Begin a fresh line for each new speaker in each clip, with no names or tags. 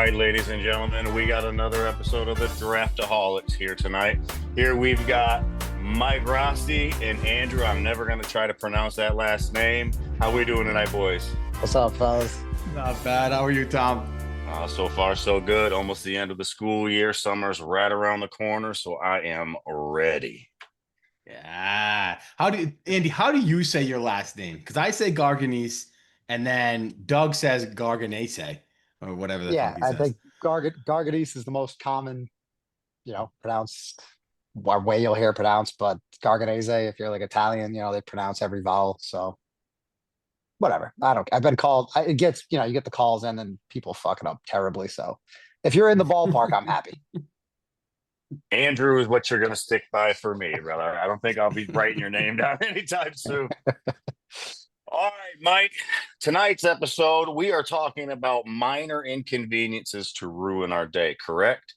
right, ladies and gentlemen, we got another episode of the Draftaholics here tonight. Here we've got Mike Rossi and Andrew. I'm never going to try to pronounce that last name. How we doing tonight, boys?
What's up, fellas?
Not bad. How are you, Tom?
So far, so good. Almost the end of the school year. Summer's right around the corner, so I am ready.
Yeah. Andy, how do you say your last name? Because I say Garganese, and then Doug says Garganese, or whatever the fuck he
I
says.
think Garganese is the most common, pronounced or way you'll hear it pronounced, but Garganese, if you're like Italian, they pronounce every vowel. So whatever. I've been called, it gets, you get the calls in and people fucking up terribly. So if you're in the ballpark, I'm happy.
Andrew is what you're going to stick by for me, brother. I don't think I'll be writing your name down anytime soon. All right, Mike. Tonight's episode, we are talking about minor inconveniences to ruin our day, correct?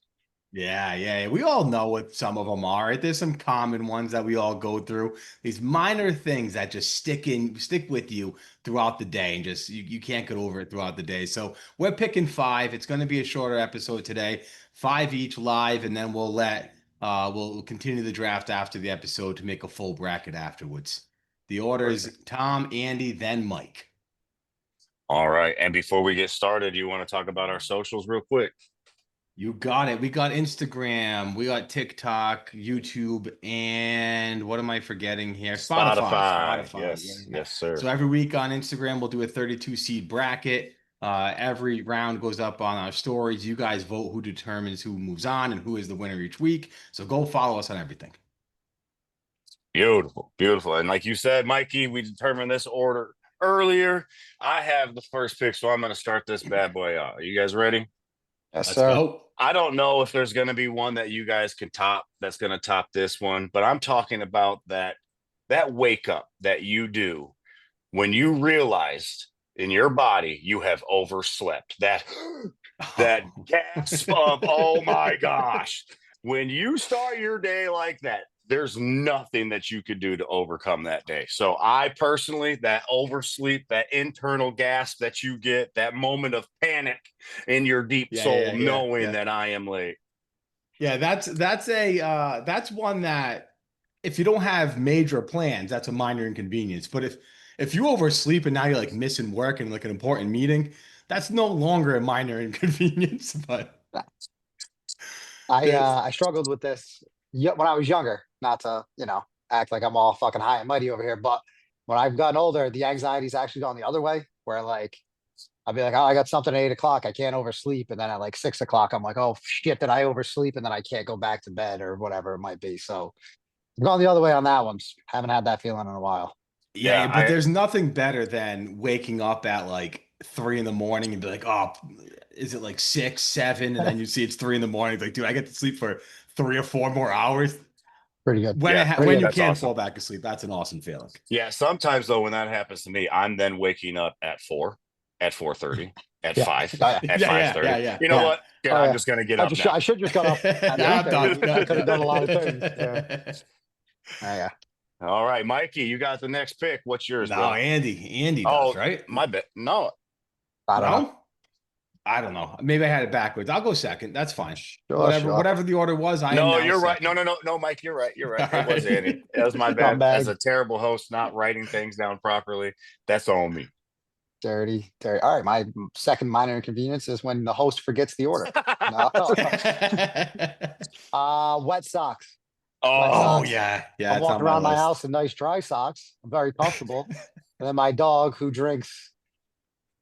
Yeah. We all know what some of them are. Right? There's some common ones that we all go through. These minor things that just stick with you throughout the day, and just you can't get over it throughout the day. So we're picking 5. It's going to be a shorter episode today, 5 each live, and then we'll continue the draft after the episode to make a full bracket afterwards. The order is Tom, Andy, then Mike.
All right. And before we get started, you want to talk about our socials real quick?
You got it. We got Instagram, we got TikTok, YouTube, and what am I forgetting here? Spotify.
Yes, sir.
So every week on Instagram, we'll do a 32 seed bracket. Every round goes up on our stories. You guys vote who determines who moves on and who is the winner each week. So go follow us on everything.
Beautiful. And like you said, Mikey, we determined this order earlier. I have the first pick, so I'm going to start this bad boy out. Are you guys ready?
Yes,
Let's
sir.
go.
I don't know if there's going to be one that you guys can top that's going to top this one, but I'm talking about that wake up that you do when you realized in your body you have overslept. That gasp of, oh my gosh. When you start your day like that, there's nothing that you could do to overcome that day. So I personally, that oversleep, that internal gasp that you get, that moment of panic in your deep soul, knowing that I am late.
Yeah, that's one that if you don't have major plans, that's a minor inconvenience. But if you oversleep and now you're like missing work and like an important meeting, that's no longer a minor inconvenience. But
I struggled with this when I was younger, not to, act like I'm all fucking high and mighty over here. But when I've gotten older, the anxiety's actually gone the other way, where like, I'll be like, oh, I got something at 8 o'clock. I can't oversleep. And then at like 6 o'clock, I'm like, oh shit, did I oversleep? And then I can't go back to bed or whatever it might be. So I've gone the other way on that one. Haven't had that feeling in a while.
Yeah, but there's nothing better than waking up at like 3 in the morning and be like, oh, is it like 6, 7? And then you see it's 3 in the morning. It's like, dude, I get to sleep for 3 or 4 more hours.
Pretty good.
When you can't fall back asleep, that's an awesome feeling.
Yeah, sometimes though, when that happens to me, I'm then waking up at 4, at 4:30, at 5, at 5:30.
Yeah.
You know what? I'm just gonna get up.
I should just got up. I could have done a lot of things. Yeah.
All right, Mikey, you got the next pick. What's yours?
No,
bro?
Andy does, right?
My bet. No,
I
don't know.
I don't know. Maybe I had it backwards. I'll go second. That's fine.
Sure.
Whatever the order was.
You're right. No, Mike, you're right. It was Andy. It was my bad. As a terrible host, not writing things down properly. That's on me.
Dirty. All right. My second minor inconvenience is when the host forgets the order. Wet socks.
Oh,
yeah.
I'm walking around my house in nice dry socks. I'm very comfortable. And then my dog, who drinks,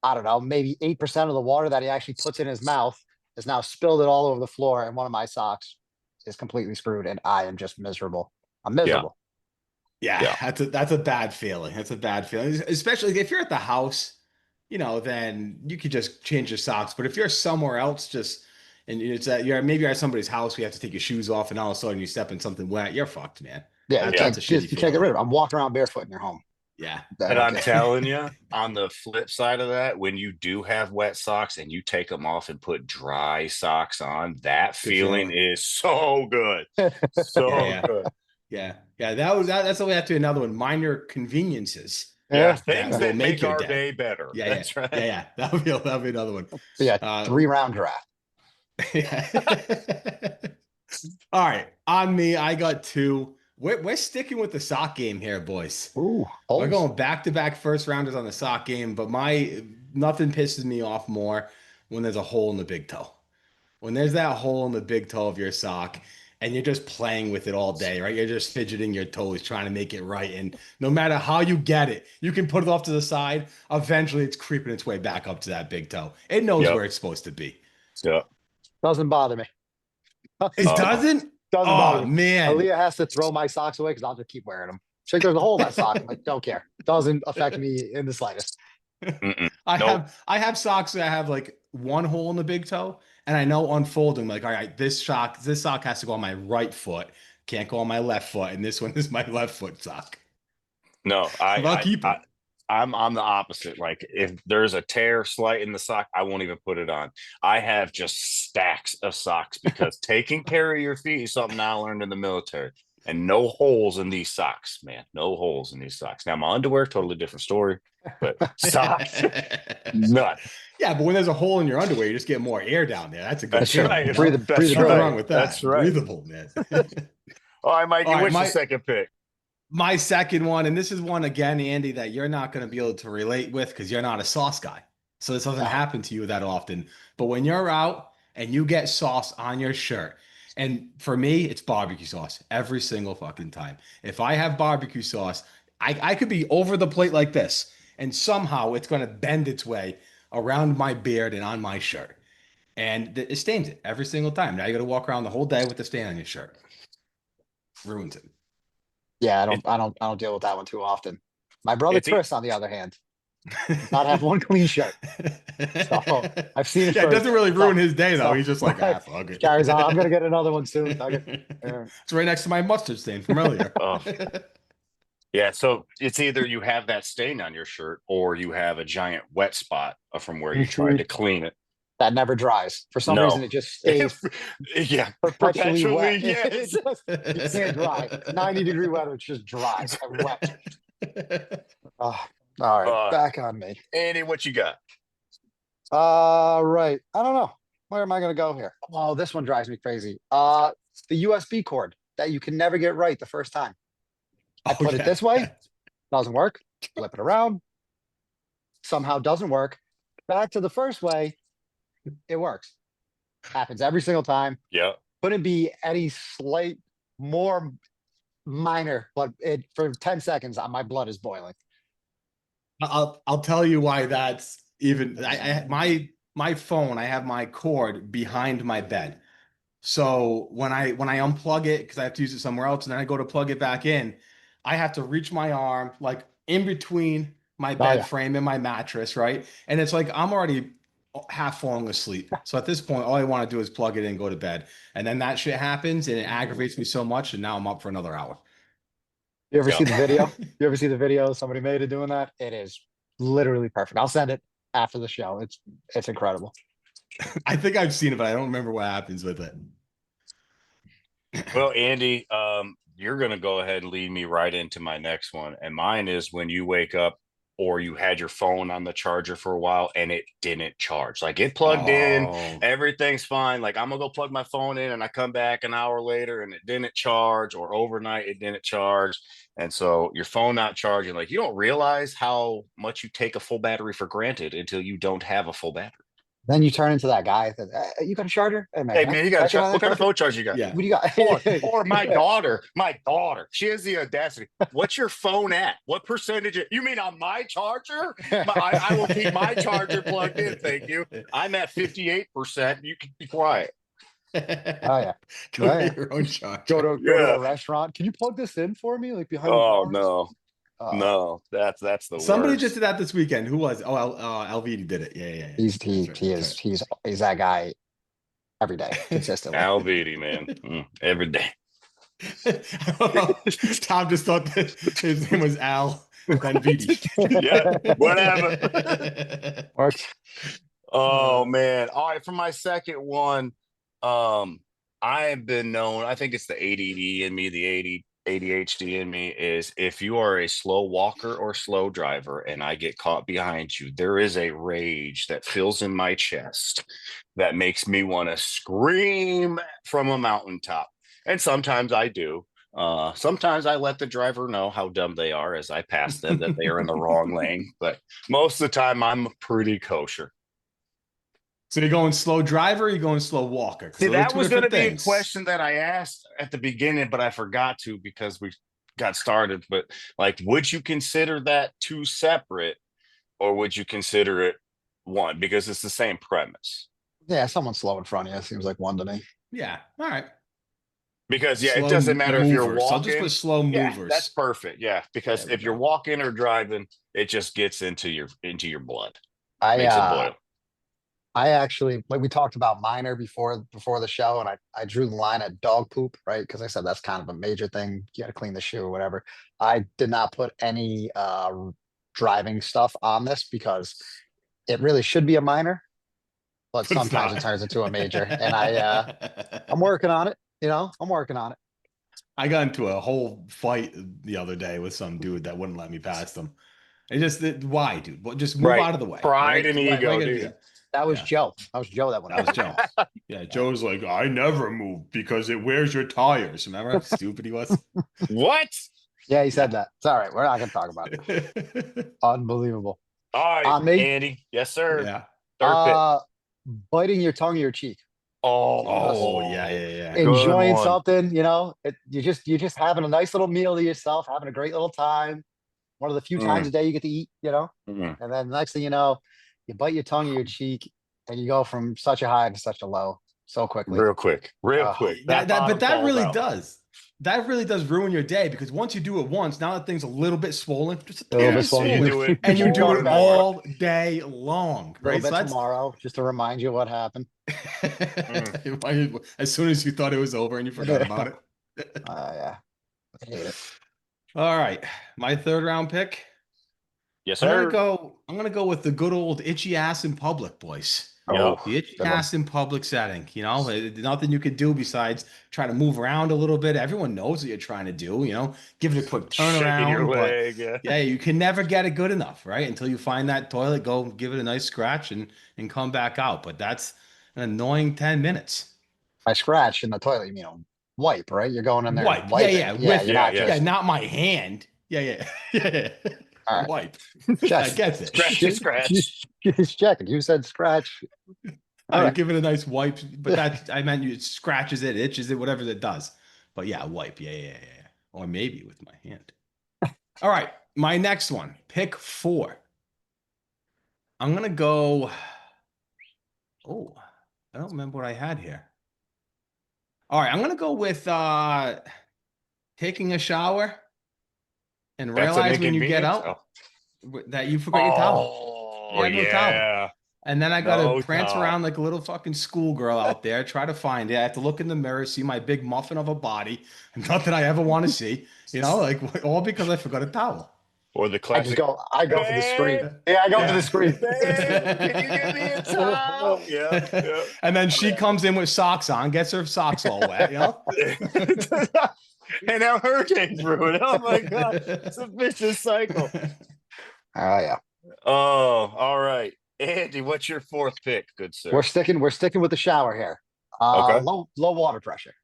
I don't know, maybe 8% of the water that he actually puts in his mouth, has now spilled it all over the floor, and one of my socks is completely screwed, and I am just miserable. I'm miserable.
Yeah. That's a bad feeling. That's a bad feeling, especially if you're at the house. Then you could just change your socks. But if you're somewhere else, and maybe you're at somebody's house, you have to take your shoes off, and all of a sudden you step in something wet, you're fucked, man.
Yeah, you can't get rid of it. I'm walking around barefoot in your home.
Yeah.
And I'm telling you, on the flip side of that, when you do have wet socks and you take them off and put dry socks on, that feeling is so good. Good.
Yeah. That's the way I have to do another one. Minor conveniences.
Yeah, things that make our day better.
Yeah,
that's right.
Yeah. That'll be another one.
So 3-round draft.
All right, on me, I got two. We're sticking with the sock game here, boys.
Ooh,
We're
holes.
going back-to-back first rounders on the sock game, but my nothing pisses me off more when there's a hole in the big toe. When there's that hole in the big toe of your sock and you're just playing with it all day, right? You're just fidgeting your toes, trying to make it right. And no matter how you get it, you can put it off to the side. Eventually, it's creeping its way back up to that big toe. It knows
Yep.
where it's supposed to be.
Yep.
Doesn't bother me.
It
Uh,
doesn't?
Doesn't bother
Oh,
me.
man.
Aaliyah has to throw my socks away because I'll just keep wearing them. She's like, there's a hole in that sock. I'm like, don't care. Doesn't affect me in the slightest.
mm-mm.
I
Nope.
have socks that have like one hole in the big toe, and I know unfolding like, all right, this sock has to go on my right foot, can't go on my left foot, and this one is my left foot sock.
No,
But I'll keep them.
I'm the opposite. Like if there's a tear slight in the sock, I won't even put it on. I have just stacks of socks because taking care of your feet is something I learned in the military. And no holes in these socks, man. No holes in these socks. Now my underwear, totally different story. But socks, none.
Yeah, but when there's a hole in your underwear, you just get more air down there. That's a good
That's
thing.
right.
You know?
Breathe,
That's
Nothing
right.
wrong with that.
That's right.
Breathable, man.
All right, Mikey,
All right,
what's your second pick?
my second one, and this is one again, Andy, that you're not going to be able to relate with because you're not a sauce guy. So this doesn't happen to you that often. But when you're out and you get sauce on your shirt, and for me, it's barbecue sauce every single fucking time. If I have barbecue sauce, I could be over the plate like this, and somehow it's going to bend its way around my beard and on my shirt. And it stains it every single time. Now you got to walk around the whole day with the stain on your shirt. Ruins it.
Yeah,
It,
I don't deal with that one too often. My brother
it's
Chris, on the other hand, does not have one clean shirt. So I've seen it
Yeah, it
for
doesn't really ruin his day though.
so
He's just like, ah, fuck it.
carries on. I'm gonna get another one soon.
It's right next to my mustard stain from earlier.
oh, yeah. So it's either you have that stain on your shirt or you have a giant wet spot from where you tried to clean it.
That never dries. For some
No.
reason, it just stays
Yeah.
perpetually wet.
Yes.
It can't dry. 90-degree weather, it's just dry and wet. Oh, all right, back on me.
Andy, what you got?
Right. I don't know. Where am I gonna go here? Oh, this one drives me crazy. The USB cord that you can never get right the first time. I put it this way, doesn't work. Flip it around, somehow doesn't work. Back to the first way, it works. Happens every single time.
Yeah.
Couldn't be any slight more minor, but it for 10 seconds, my blood is boiling.
I'll tell you why that's even. My phone, I have my cord behind my bed. So when I unplug it because I have to use it somewhere else, and then I go to plug it back in, I have to reach my arm like in between my bed frame and my mattress, right? And it's like I'm already half falling asleep. So at this point, all I want to do is plug it in, go to bed, and then that shit happens, and it aggravates me so much, and now I'm up for another hour.
You ever
Yeah.
see the video? You ever see the video somebody made of doing that? It is literally perfect. I'll send it after the show. It's incredible.
I think I've seen it, but I don't remember what happens with it.
Well, Andy, you're going to go ahead and lead me right into my next one. And mine is when you wake up or you had your phone on the charger for a while and it didn't charge. Like it plugged in, everything's fine. Like I'm going to go plug my phone in and I come back an hour later and it didn't charge, or overnight it didn't charge. And so your phone not charging, like you don't realize how much you take a full battery for granted until you don't have a full battery.
Then you turn into that guy that you got a charger?
Hey man, you got what kind of phone charger you got?
Yeah.
What do you got?
Or my daughter, she has the audacity. What's your phone at? What percentage? You mean on my charger? I will keep my charger plugged in. Thank you. I'm at 58%. You can be quiet.
Oh yeah.
Go get your own charger.
Go to a restaurant. Can you plug this in for me? Like behind
Oh
the bars?
no. No, that's the
Somebody
worst.
just did that this weekend. Who was? Oh, LVD did it. Yeah.
He's that guy every day consistently.
Alvidi, man, every day.
Tom just thought that his name was Al Benvidi.
Yeah, whatever.
Works.
Oh man. All right, for my second one, I have been known, I think it's the ADD in me, the ADHD in me is if you are a slow walker or slow driver and I get caught behind you, there is a rage that fills in my chest that makes me want to scream from a mountaintop. And sometimes I do. Sometimes I let the driver know how dumb they are as I pass them that they are in the wrong lane. But most of the time, I'm pretty kosher.
So you're going slow driver, or you're going slow walker? 'Cause
See,
those are
that
two
was going to
different
be a
things.
question that I asked at the beginning, but I forgot to because we got started. But like, would you consider that two separate, or would you consider it one? Because it's the same premise.
Yeah, someone slow in front of you. Seems like one to me.
Yeah. All right.
Because yeah, it
Slow
doesn't matter if you're
movers. I'll just put
walking.
slow
Yeah,
movers.
that's perfect. Yeah, because
There we
if you're
go.
walking or driving, it just gets into your blood,
I
makes it boil.
I actually, like we talked about minor before the show, and I drew the line at dog poop, right? Because I said that's kind of a major thing. You got to clean the shoe or whatever. I did not put any driving stuff on this because it really should be a minor, but
But it's
sometimes it
not.
turns into a major. And I'm working on it. I'm working on it.
I got into a whole fight the other day with some dude that wouldn't let me pass them. It just why, dude? Well, just move
Right,
out of the way.
pride
Right?
and
Why
ego,
you gotta do
dude.
that?
That was
Yeah,
Joe. That was Joe that went
that was
over.
Joe. Yeah, Joe's like, I never move because it wears your tires. Remember how stupid he was?
What?
Yeah, he said
Yeah.
that. It's all right. We're not gonna talk about it. Unbelievable.
All right,
On me,
Andy. Yes, sir.
Yeah.
Third pick.
biting your tongue or your cheek.
Oh,
Oh,
yeah.
good
Enjoying
one.
something, you're just having a nice little meal to yourself, having a great little time. One of the few times
Mm,
a day you get to eat,
mm.
and then the next thing you know, you bite your tongue or your cheek, and you go from such a high to such a low so quickly.
Real quick, real
Uh,
quick.
But
Bottom
that
falls
really
out.
does. That really does ruin your day because once you do it once, now that thing's a little bit swollen, just a
a little
tiny
bit
bit
swollen.
And you
swollen,
do it
and you do
more
it
and more.
all day long,
A little
right? So
bit
that's
tomorrow, just to remind you what happened.
Mm.
as soon as you thought it was over and you forgot about it.
Yeah, I hate it.
All right, my third round pick.
Yes,
I'm gonna
sir.
go. I'm gonna go with the good old itchy ass in public, boys.
Yep.
The itchy
Good one.
ass in public setting. Nothing you could do besides try to move around a little bit. Everyone knows what you're trying to do. Give it a quick
Shaking your
turnaround. But
leg. Yeah.
yeah, you can never get it good enough, right? Until you find that toilet, go give it a nice scratch and come back out. But that's an annoying 10 minutes.
By scratch in the toilet, you mean wipe, right? You're going in there
Wipe.
wiping. Yeah, you're not
Yeah.
Yeah,
just
not my hand. Yeah.
all right.
Wipe. I
Just,
get it.
Scratchy scratch.
just checking. You said scratch. All
You
right.
give it a nice wipe, but that I meant it scratches it, itches it, whatever it does. But yeah, wipe. Yeah. Or maybe with my hand. All right, my next one, pick 4. I'm gonna go. Oh, I don't remember what I had here. All right, I'm gonna go with taking a shower and
That's an
realize when you get
inconvenience.
out that you forgot your towel.
Oh,
You have no towel.
yeah.
And then I got
No
to prance
towel.
around like a little fucking schoolgirl out there, try to find it. I have to look in the mirror, see my big muffin of a body, nothing I ever want to see, like all because I forgot a towel.
Or the classic.
I go for the screen.
Babe,
Yeah, I go for
Yeah.
the screen.
babe, can you give me a towel? Yeah.
And then she comes in with socks on, gets her socks all wet,
And now her day's ruined. Oh my God. It's a vicious cycle.
Oh yeah.
Oh, all right. Andy, what's your fourth pick, good sir?
We're sticking with the shower here.
Okay.
Low water pressure.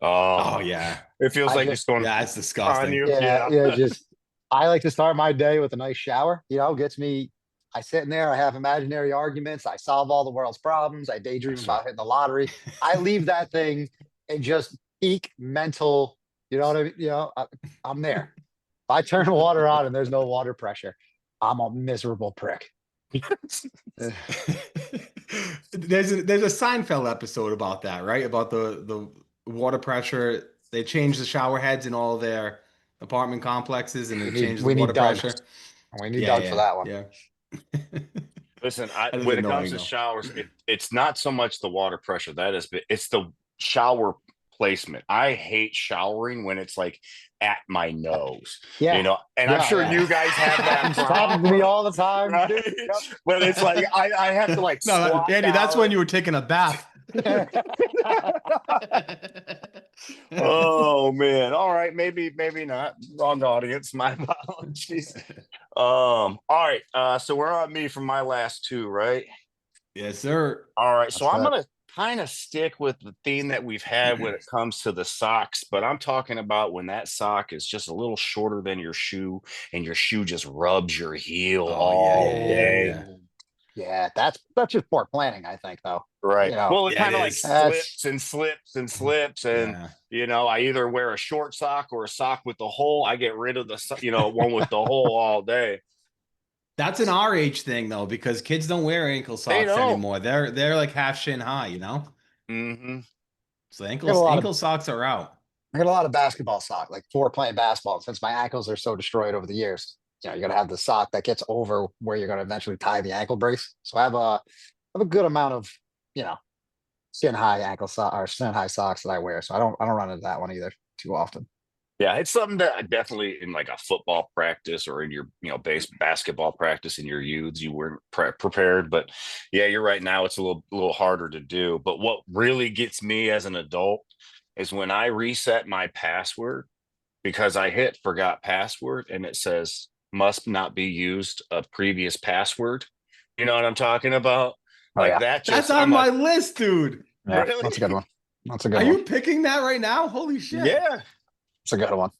Oh
Oh,
yeah.
it feels
I
like
just-
it's going
Yeah, it's
on
disgusting.
you.
Yeah. Just I like to start my day with a nice shower. Gets me. I sit in there. I have imaginary arguments. I solve all the world's problems. I daydream
That's
about hitting the lottery. I leave that thing in just peak mental. You know what I mean? I'm there. If I turn the water on and there's no water pressure, I'm a miserable prick.
There's a Seinfeld episode about that, right? About the water pressure. They changed the shower heads in all their apartment complexes, and they changed the
We
water
need Doug.
pressure.
We need Doug for that one.
Yeah.
Listen,
That is
when it
annoying,
comes to
though.
showers, it's not so much the water pressure it's the shower placement. I hate showering when it's like at my nose,
Yeah.
and I'm sure you guys have that
It's happened to me
problem,
all the time.
right?
Yep.
But it's like I have to like
No,
squat
Andy, that's
down.
when you were taking a bath.
Oh man. All right, maybe not. Wrong audience. My apologies. All right. So we're on me for my last two, right?
Yes, sir.
All right. So
That's
I'm
it.
gonna kind of stick with the theme that we've had when it comes to the socks, but I'm talking about when that sock is just a little shorter than your shoe and your shoe just rubs your heel
Oh yeah,
all
yeah, yeah,
day.
yeah.
Oh, yeah, that's just poor planning, I think, though.
Right.
You know,
Well, it
Yeah, it
kind of like
is.
that's
slips and slips and slips. And,
Yeah.
I either wear a short sock or a sock with the hole. I get rid of the, one with the hole all day.
That's an our age thing though, because kids don't wear ankle
They
socks
don't.
anymore. They're like half shin high,
Hmm.
So
I got a lot of
ankle socks are out.
I got a lot of basketball sock, like for playing basketball. Since my ankles are so destroyed over the years, you're gonna have the sock that gets over where you're gonna eventually tie the ankle brace. So I have a good amount of, you know, shin high ankle sock or shin high socks that I wear. So I don't run into that one either too often.
Yeah, it's something that I definitely in like a football practice or in your, base basketball practice in your youths, you weren't prepared. But yeah, you're right. Now it's a little harder to do. But what really gets me as an adult is when I reset my password because I hit forgot password and it says must not be used a previous password. You know what I'm talking about?
Oh
Like
yeah,
that
That's
just
on
I'm
my
like,
list, dude.
yeah, that's a good
really?
one. That's a good
Are
one.
you picking that right now? Holy shit.
Yeah.
It's a good one.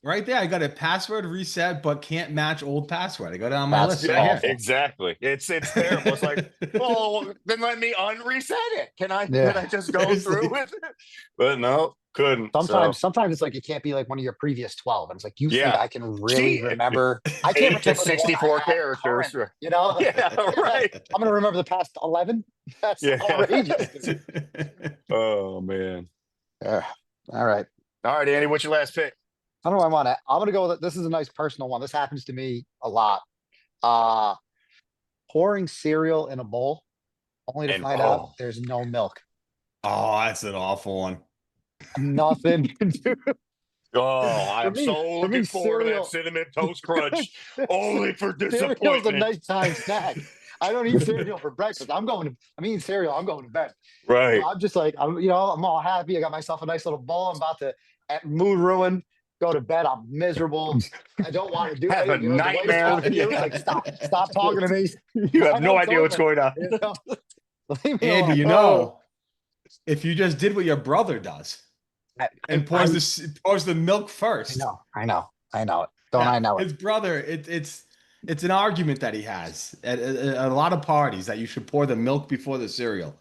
Right there, I got a password reset, but can't match old password. I got it on my
That's
list
Yeah,
right here.
awful.
exactly. It's terrible. It's like, well, then let me unreset it. Can I can
Yeah.
I just go through
Seriously.
with it? But no, couldn't. So
Sometimes it's like it can't be like one of your previous 12. And it's like you think
yeah.
I can really
Gee,
remember. I can't
8 to
remember the one I
64
had
characters.
current, you know?
Yeah, right.
I'm gonna remember the past 11. That's
Yeah.
outrageous, dude.
Oh man.
Yeah. All right.
All right, Andy, what's your last pick?
I don't know. I'm gonna go with this is a nice personal one. This happens to me a lot. Uh Pouring cereal in a bowl only to
And
find out
oh,
there's no milk.
Oh, that's an awful one.
Nothing to do.
oh, I
For
am so
me,
looking forward to that
cereal.
cinnamon toast crunch. Only for
Cereal's a
disappointment.
nighttime snack. I don't eat cereal for breakfast. I'm eating cereal. I'm going to bed. So
Right.
I'm just like, I'm all happy. I got myself a nice little bowl. I'm about to, at mood ruin, go to bed. I'm miserable. I don't want to do
Have a
anything. The wife's
nightmare.
talking to you. It's
Yeah.
like, stop talking to me.
You have
My
no
night's
idea what's
over.
going on.
You know? Leave me
Andy,
alone.
if you just did what your brother does
I,
and
I,
pours the milk
I
first.
know. I know it. Don't
Yeah,
I know it?
his brother, it's an argument that he has at a lot of parties that you should pour the milk before the cereal.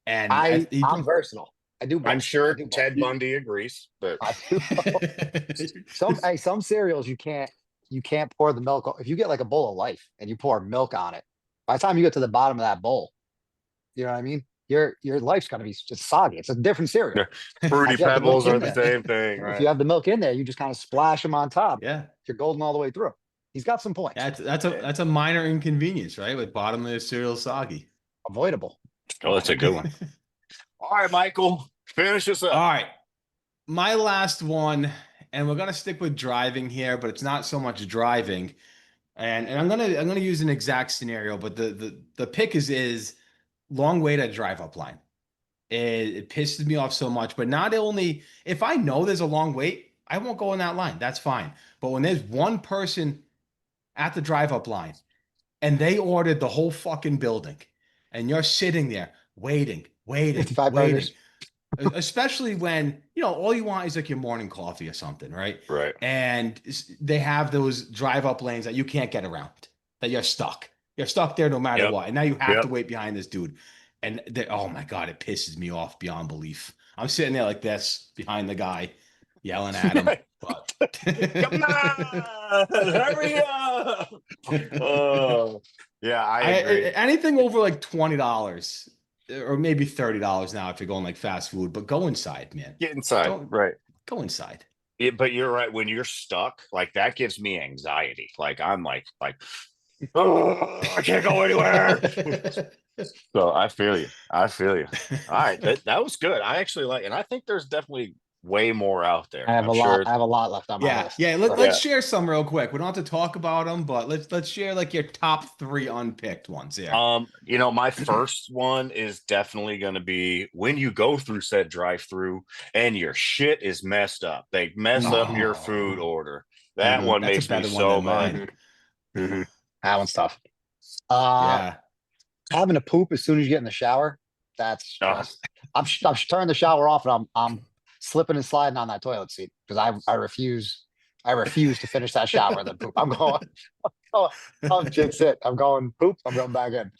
And
I'm versatile. I do
I'm
both. I
sure
do both.
Ted Bundy agrees, but
I do. Some cereals you can't pour the milk. If you get like a bowl of life and you pour milk on it, by the time you get to the bottom of that bowl, you know what I mean? Your life's gonna be just soggy. It's a different cereal.
Fruity
If you have the milk
Pebbles are
in
the
there,
same thing,
if you
right?
have the milk in there, you just kind of splash them on top.
yeah,
You're golden all the way through. He's got some points.
Yeah.
that's a minor inconvenience, right? With bottom of the cereal soggy.
Avoidable.
Oh, that's a good one. All right, Michael, finish this
All
up.
right. My last one, and we're gonna stick with driving here, but it's not so much driving. And I'm gonna use an exact scenario, but the pick is long way to drive up line. It pisses me off so much. But not only if I know there's a long wait, I won't go in that line. That's fine. But when there's one person at the drive up line and they ordered the whole fucking building, and you're sitting there waiting,
55
waiting,
burgers.
especially when all you want is like your morning coffee or something, right?
Right.
And they have those drive up lanes that you can't get around, that you're stuck there no matter
Yep.
what, and now you have
Yep.
to wait behind this dude. And oh my god, it pisses me off beyond belief. I'm sitting there like this behind the guy yelling at him, but
Come on, hurry up. Oh, yeah, I agree.
anything over like $20 or maybe $30 now if you're going like fast food, but go inside, man.
Get inside.
Don't
Right.
go inside.
But you're right. When you're stuck, like that gives me anxiety. Like I'm like, oh, I can't go anywhere. So I feel you. I feel you. All right, that was good. I actually like, and I think there's definitely way more out there.
I have
I'm
a
sure
lot. I have a lot left on my
Yeah,
list.
yeah.
But-
Let's share some real quick. We don't have to talk about them, but let's share like your top 3 unpicked ones here.
You know, my first one is definitely going to be when you go through said drive-through and your shit is messed up. They mess up your food order. That
Mhm.
one
That's a
makes me
better one
so
than
mad.
mine.
Mhm. That one's tough.
Yeah.
Having to poop as soon as you get in the shower. That's
Oh.
just. I'm turning the shower off and I'm slipping and sliding on that toilet seat because I refuse. I refuse to finish that shower and then poop. I'm going. Oh, I'm just it. I'm going poop. I'm going back in.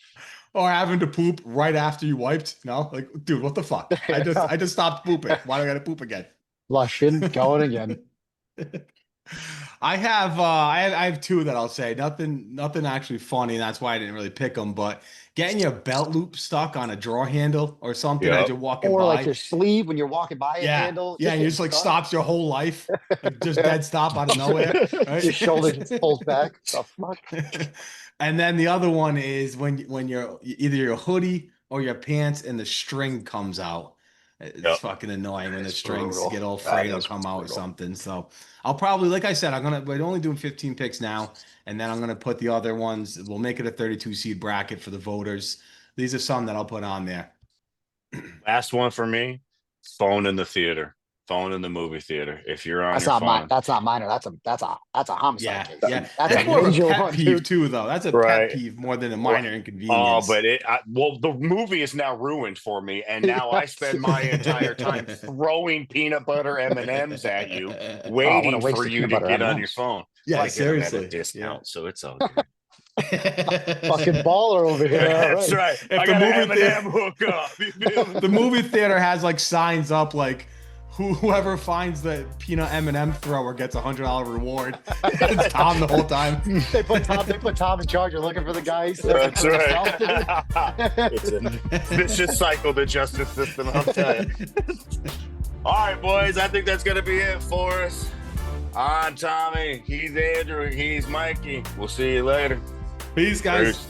Or having to poop right after you wiped. No, like, dude, what the fuck? I just stopped pooping. Why do I gotta poop again?
Flushing, going again.
I have 2 that I'll say. Nothing actually funny, and that's why I didn't really pick them. But getting your belt loop stuck on a drawer handle or something as
Yep.
you're walking
Or
by.
like your sleeve when you're walking by a
Yeah,
handle.
yeah, and you
getting
just like
stuck.
stops your whole life, like just dead stop out of nowhere. Right?
Your shoulder just pulls back. The fuck?
And then the other one is when you're either your hoodie or your pants and the string comes out. It's
Yep.
fucking annoying when the
It's
strings
brutal.
get all
That
frayed or
is
come out or
brutal.
something. So I'll probably, like I said, we're only doing 15 picks now, and then I'm gonna put the other ones. We'll make it a 32 seed bracket for the voters. These are some that I'll put on there.
Last one for me, phone in the theater. Phone in the movie theater. If you're on
That's
your
not
phone.
mine. That's not minor. That's a homicide
Yeah,
case.
yeah.
That's
That's
a
more of a
major
pet
one,
peeve
dude.
too, though. That's a
Right.
pet peeve more than a
Right.
minor
Oh,
inconvenience.
but well, the movie is now ruined for me, and now I spend my entire time throwing peanut butter M&Ms at you,
Oh, what a
waiting
waste
for
of
you
peanut
to
butter
get on your
M&Ms.
phone.
Yeah,
I get them at
seriously.
a discount,
Yeah.
so it's all good.
Fucking baller over here. All
That's
right.
right.
If
I
the
got an
movie theater-
M&M hookup. You feel me?
The movie theater has like signs up like whoever finds the peanut M&M thrower gets $100 reward. It's Tom the whole time.
They put Tom in charge. You're looking for the guy. He's looking
That's
for
right.
himself,
It's a vicious cycle, the justice system, I'll tell you. All right, boys, I think that's going to be it for us. I'm Tommy. He's Andrew. He's Mikey. We'll see you later.
Peace, guys.
Peace.